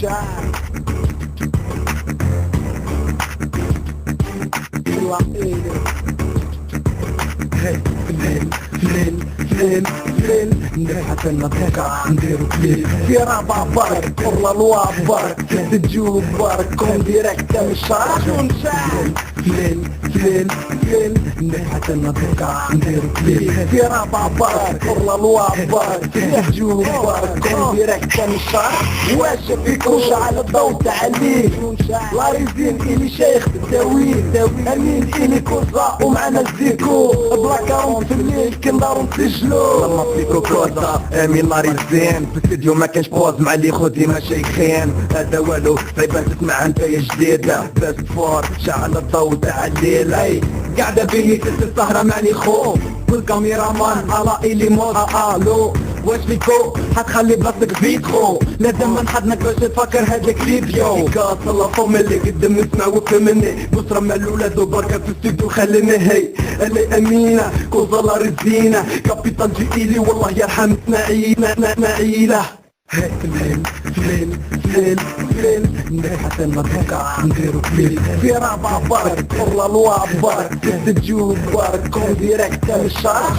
شعر يطلع ايدي هاي فلين نبحث النطاقة نديرو كليب في رابع بارك والله الواب بارك تجوب بارك كون ديريكت من الشارع فلين نبحث النطاقة نديرو كليب في رابع بارك والله الواب بارك تجوب بارك كون ديريكت من الشارع واش فيكوش على الضوء تعليم لا ريزين إلي شيخ بالتاويل أمين إلي كوزا ومعنا الزيكو بلاكارون في الليل كندارو نسجلو لما فيكو كوزا أمين لا ريزين في الفيديو ما كانش بوز مع اللي خودي ما شيخين هذا والو صعيبة تسمع انتايا جديدة بس فور شعل الضوء تاع الليل اي قاعدة بيني تلت السهرة معني خوف والكاميرا مان على إلي موت الو واش فيكو حتخلي بلاصتك فيتخو لازم من حدنك باش تفكر هاد الفيديو كاس الله فم اللي قدام نسمع وفهمني بصرة مع الولاد وبركة في الاستوديو خليني هي اللي امينة كوزا لا رزينة كابيتان جيلي والله يرحم اسماعيلة هاي فلين نبحث النطاقة نديرو كليب في رابع بارك والله الواب بارك تجوب بارك كون ديريكت من الشارع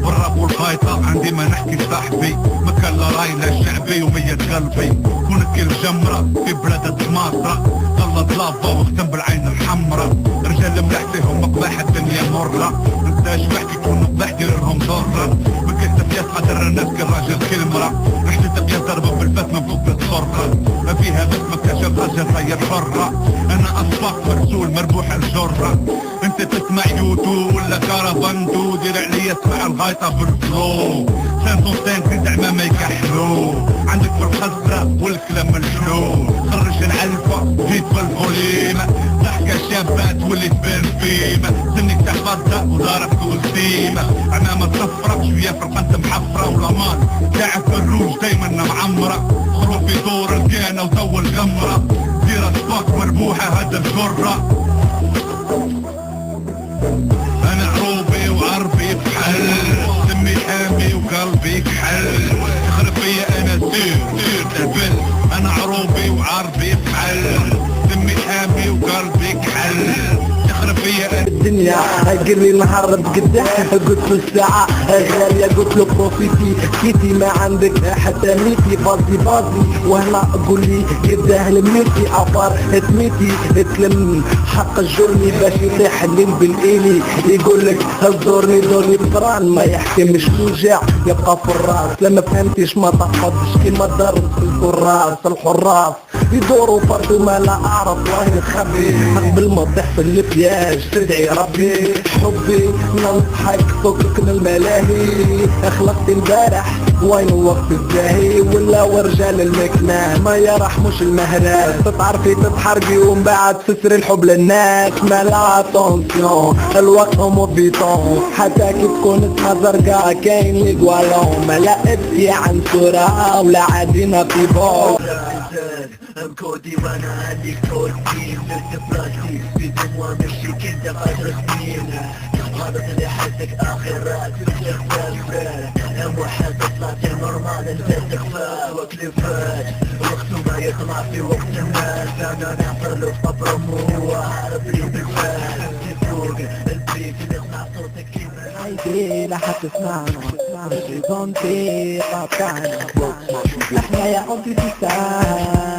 والراب والخايطة عندي ما نحكي صاحبي مكان لا رايلة شعبي ومية قلبي كونك الجمرة في بلاد سماطرة غلط لافا واختم بالعين الحمرا رجال ملحتهم مقباح الدنيا مرة انتاش بحكي كون مقباح ديرهم ضرة مكتب يسعى الناس كالراجل كالمرة رحلة تبيا ضربة بالفات من فوق الصرة ما فيها بس مكتشف اجل غير حرة انا اصفاق مرسول مربوح الجرة انت تسمع يوتيوب ولا كارافاندو دير عليا اسمع الغايطة بالفلو سانتوستين في زعما ما يكحلو عندك في الخزرة والكلام الحلو خرج العلفة جيت بالفوليم ضحكة شابات واللي تبان فيما سنك تحفظها ودارك تقول سيمة عمامة صفرة شوية في القنت محفرة ولمان تاعك الروج دايما معمرة خروج في دور الكيانة وضو الغمرة ديرة سباك مربوحة هذا الجرة انا عروبي وعربي بحل دمي حامي وقلبي كحل تخرب فيا انا سير تهبل انا عروبي وعربي بحل دمي حامي وقلبي كحل تخرب فيا الدنيا قري نهار بقداح قلت له الساعة غالية قلت له بروفيتي كيتي ما عندك حتى ميتي بازي وهنا قول لي قداه لميتي عفار تميتي تلم حق الجرني باش يطيح الليل بالايلي يقول لك دورني بقران ما يحكمش الوجع يبقى في الراس لما فهمتيش ما تحفظش كيما درس الكراس الحراس يدوروا فرد ما لا اعرف الله يخبي قبل ما تحصل الفياج تدعي ربي حبي نضحك فكك من الملاهي اخلقت البارح وين وقت الزاهي ولا ورجال المكنة ما يرحموش المهرات تتعرفي تتحرقي ومن بعد تسري الحب للناس ما لا اتونسيون الوقت موبيتون حتى كي تكون اسمها زرقا كاين لي قوالون ما لا ابكي عن صورة ولا عادينا في بول كودي وانا عليك كودي درت براسي في دموع مشي كنت قدر سنين غلط اللي حسك اخرات في الخفاف واحد طلعت نورمال انت تخفى وقت اللي فات وقت ما يطلع في وقت الناس انا نحضر له في طبرمو وعارف لي بالفات فوق البيت اللي يسمع صوتك كيما عايزين لا حتسمعنا مش بنتي قطعنا احنا يا حبي في الساعة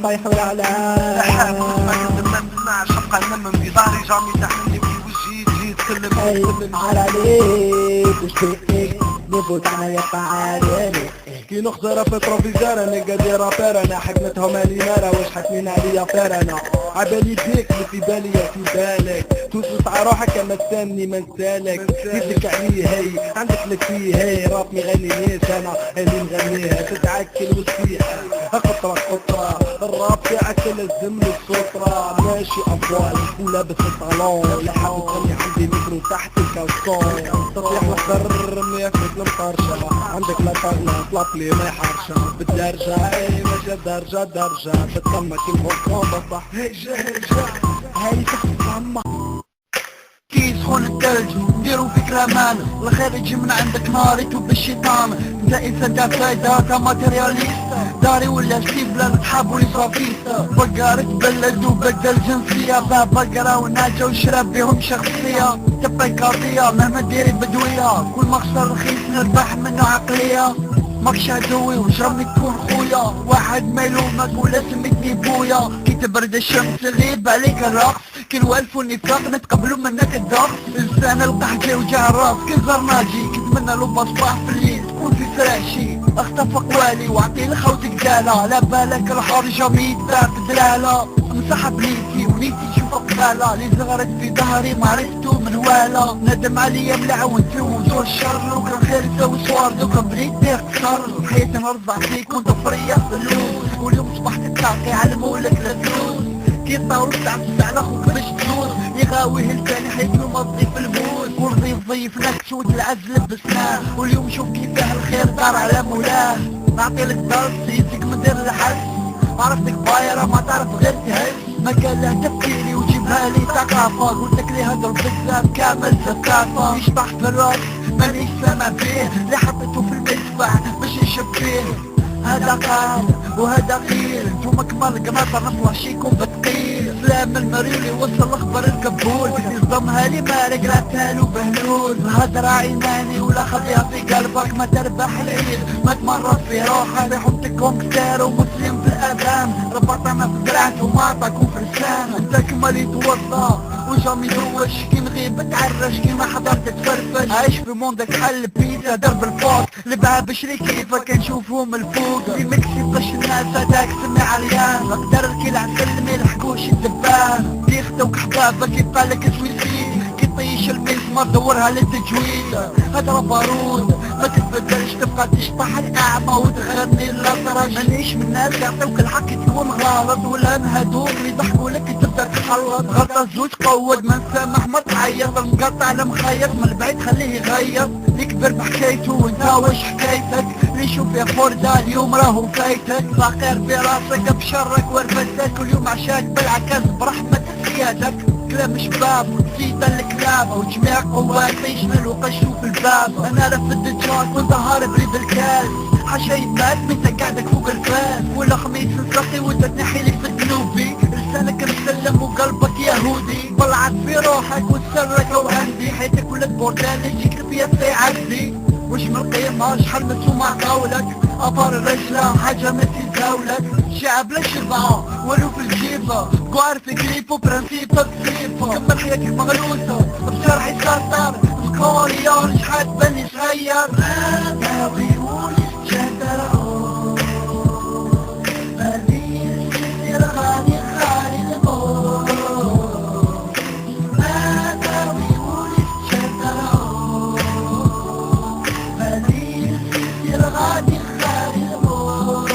طايح والعلام ما تسمعش ابقى نمم في ظهري جامي تحملني في وجهي تجي تكلم عليك وشفيك نفوت انا يقع عليك كي نخزر في تروفيزار انا قادي رابير انا حكمتهم علي نارا واش حاكمين عليا فير انا عبالي بيك اللي في بالي في بالك توصل على روحك اما تسامني ما نسالك يدك علي هي عندك لك فيه هي راب مغنينيش انا اللي نغنيها تتعكل وسيحة قطرة الراب تاعك لازم له السطرة ماشي افوال ولابس الطالون لحد تغني عندي ميكرو تحت الكالسون تطيح لخضر مية في المطرشة عندك لا طغلة طلقلي ما يحرشة بالدرجة اي ماشي درجة بتطمك الموضوع بصح هي جهل هاي تحت سخون الثلج نديرو فيك الامان الخير يجي من عندك نار يتوب الشيطان انت انسان دا فايدة تا ماتيرياليست داري ولا ستيف بلا نتحاب ولي صافيست بقرا تبلد وبدل جنسية باه بقرا وناجا وشرب بيهم شخصية تبقى قضية مهما ديري بدوية كل ما خسر رخيص نربح منه عقلية ماكش عدوي وجرمني تكون خويا واحد ما يلومك ولا سميتني بويا كي تبرد الشمس غيب عليك الرقص كي نوالفو النفاق نتقبلو منك الضغط لسان القحكي وجع الراس كي زرناجي كنتمنى لو بصباح في الليل تكون في فراشي اختفى قوالي واعطي لخوتك دالة لا بالك الحر جميد باب دلالة مسحة بليتي ونيتي تشوف قبالة لي زغرت في ظهري ما عرفتو من والا ندم عليا بلا عاونتو وزور الشر لو كان خير سوي صوار دوكا بنيت تخسر حياتي نرضع فيك وانت فريا فلوس واليوم صبحت تلاقي على مولك لفلوس كي طاولت تعبت على خوك باش تفوز يغاويه الفاني حيث مضي في الموت والضيف ضيف نكشوت العز لبسناه واليوم شوف كيفاه الخير دار على مولاه نعطيلك درس سيتك مدير الحس عرفتك بايرة ما تعرف غير تهز ما كان له تفكيري وجيبها لي ثقافة قلتلك لي هدر بالكلام كامل ثقافة يشطح في الراس مانيش سامع فيه اللي حطيته في المدفع باش يشبيه هذا قال وهذا قيل انتوما كمال قناطر نطلع شيكم بتقيل سلام المريولي وصل اخبار الكبول يصدمها لي مالك قراتها له بهلول الهدرة عيناني ولا خليها في قلبك ما تربح العيد ما تمرض في روحك يحطكم كتار ومسلم في الاذان ربطنا في دراعته ومعطاك وفرسان انت كمال يتوضى وجامي يروش كي نغيب تعرش كي ما حضرت تفرفش عايش في موندك حل بيتزا درب الفوق لبعا بشري كيفك نشوفهم الفوق في مكسي قش الناس هداك سمي عريان اقدر الكل عسلم يلحقوش الدبان تيختوك حبابك يبقالك سويسي كي طيش المسمار دورها للتجويد هذا بارود ما تتبدلش تبقى تشطح الاعمى وتغني الاطرش مانيش من الناس يعطوك الحق تكون غلط ولا هادوك اللي يضحكوا لك تبدا تخلط غلطة الزوج قود ما نسامح ما تعيط المقطع المخيط من البعيد خليه يغير يكبر بحكايته وانت واش حكايتك اللي يشوف يا خردة اليوم راهو فايتك فقير في راسك بشرك ورفتك كل يوم عشاك بالعكاز برحمة سيادك كلام شباب ونسيت الكلاب وجميع قواتي يشمل وقشوا في الباب انا رفضت الجاك وانت هارب لي بالكاس حشاي مات انت قاعدك فوق الفاس ولا خميس نسقي وانت تنحي لي في الجنوبي لسانك مسلم وقلبك يهودي طلعت في روحك وتسرك وعندي حياتك ولد بوردال يجيك فيها في عزي وش من القيمة شحال مسومة قولك أطار الرجلة حاجة ما تزاولك شعب لا شبعة ولو في الجيبة قوار في كليب وبرانسيب بسيبة كمل حياتك مغلوسة بشرح يسطر سكوريون شحال بني صغير هذا ويقول شجرة بدي يصير غادي خالي الموت هذا ويقول شجرة بدي يصير غادي خالي الموت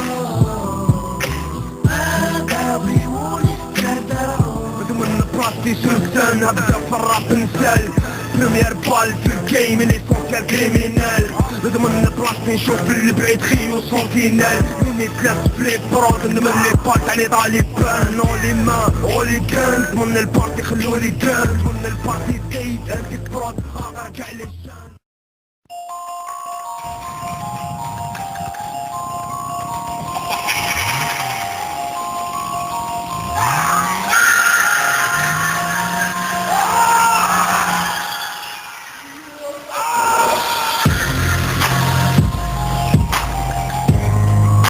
هذا ويقول شجرة من بلاصتي سلكتان هبدا في الراب نسال بريمير بال في الجيم ليسونسيال كريمينال نضمن بلاصتي نشوف البعيد خيو سونتينال مني تلاف في لي برود نضمن لي بال تاع لي طالبان اولي ما اولي كان نضمن البارتي خلولي كان نضمن البارتي زايد انتي برود رجع لي